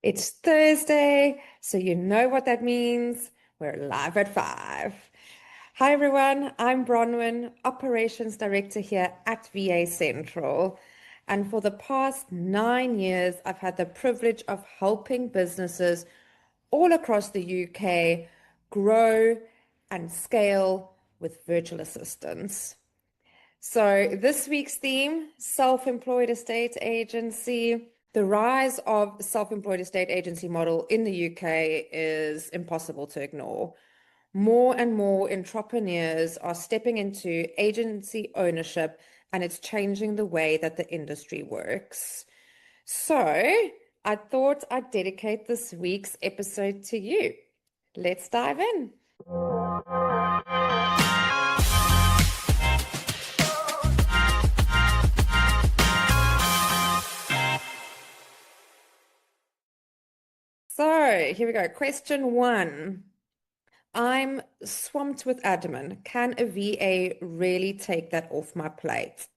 It's Thursday, so you know what that means. We're live at 5. Hi everyone, I'm Bronwyn, Operations Director here at VA Central. And for the past 9 years, I've had the privilege of helping businesses all across the UK grow and scale with virtual assistants. So this week's theme, self-employed estate agency. The rise of the self-employed estate agency model in the UK is impossible to ignore. More and more entrepreneurs are stepping into agency ownership, and it's changing the way that the industry works. So I thought I'd dedicate this week's episode to you. Let's dive in. So here we go. Question 1. I'm swamped with admin. Can a VA really take that off my plate?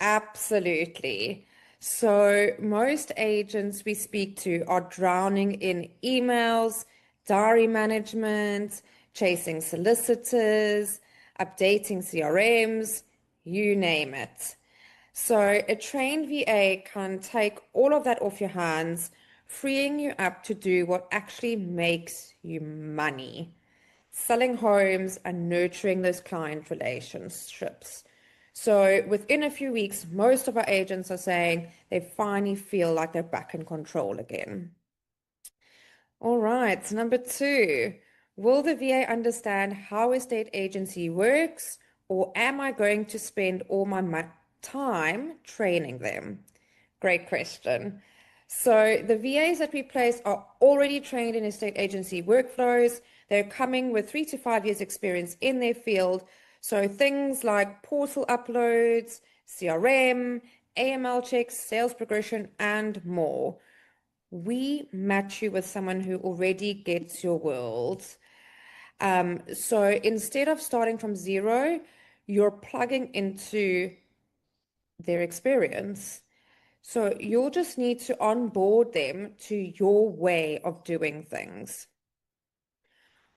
Absolutely. So most agents we speak to are drowning in emails, diary management, chasing solicitors, updating CRMs, you name it. So a trained VA can take all of that off your hands, freeing you up to do what actually makes you money, selling homes and nurturing those client relationships. So within a few weeks, most of our agents are saying they finally feel like they're back in control again. All right, number 2. Will the VA understand how a state agency works, or am I going to spend all my time training them? Great question. So the VAs that we place are already trained in estate agency workflows. They're coming with 3 to 5 years experience in their field. So things like portal uploads, CRM, AML checks, sales progression, and more. We match you with someone who already gets your world. So instead of starting from zero, you're plugging into their experience. So you'll just need to onboard them to your way of doing things.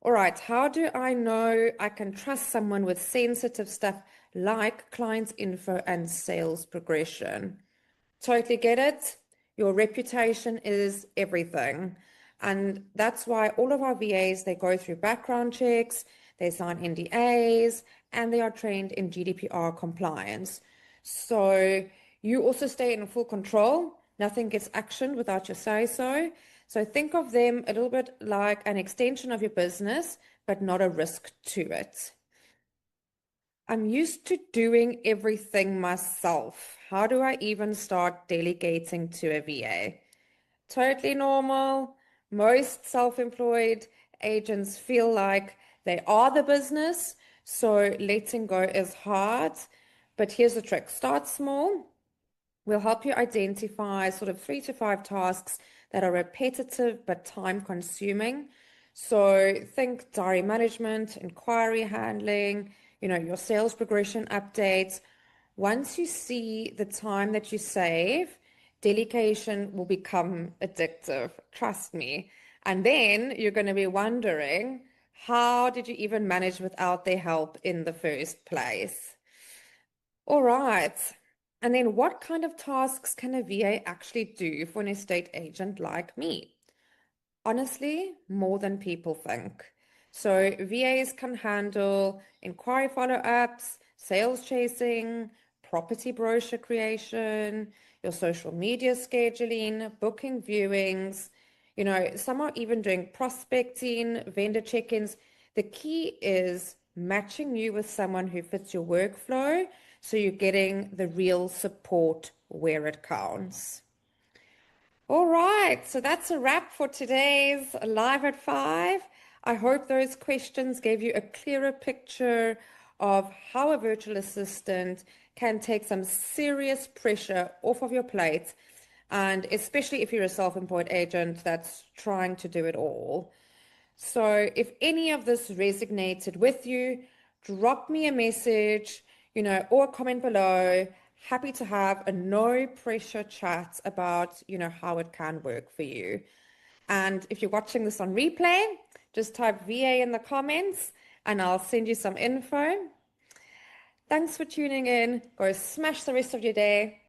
All right, how do I know I can trust someone with sensitive stuff like clients' info and sales progression? Totally get it. Your reputation is everything. And that's why all of our VAs, they go through background checks, they sign NDAs, and they are trained in GDPR compliance. So you also stay in full control. Nothing gets actioned without your say-so. So think of them a little bit like an extension of your business, but not a risk to it. I'm used to doing everything myself. How do I even start delegating to a VA? Totally normal. Most self-employed agents feel like they are the business, so letting go is hard. But here's the trick. Start small. We'll help you identify sort of 3 to 5 tasks that are repetitive but time consuming. So think diary management, inquiry handling, your sales progression updates. Once you see the time that you save, delegation will become addictive. Trust me. And then you're going to be wondering, how did you even manage without their help in the first place? All right. And then what kind of tasks can a VA actually do for an estate agent like me? Honestly, more than people think. So VAs can handle inquiry follow-ups, sales chasing, property brochure creation, your social media scheduling, booking viewings. Some are even doing prospecting, vendor check-ins. The key is matching you with someone who fits your workflow so you're getting the real support where it counts. All right, so that's a wrap for today's Live at 5. I hope those questions gave you a clearer picture of how a virtual assistant can take some serious pressure off of your plate, and especially if you're a self-employed agent that's trying to do it all. So if any of this resonated with you, drop me a message, or a comment below. Happy to have a no pressure chat about, how it can work for you. And if you're watching this on replay, just type VA in the comments and I'll send you some info. Thanks for tuning in. Go smash the rest of your day.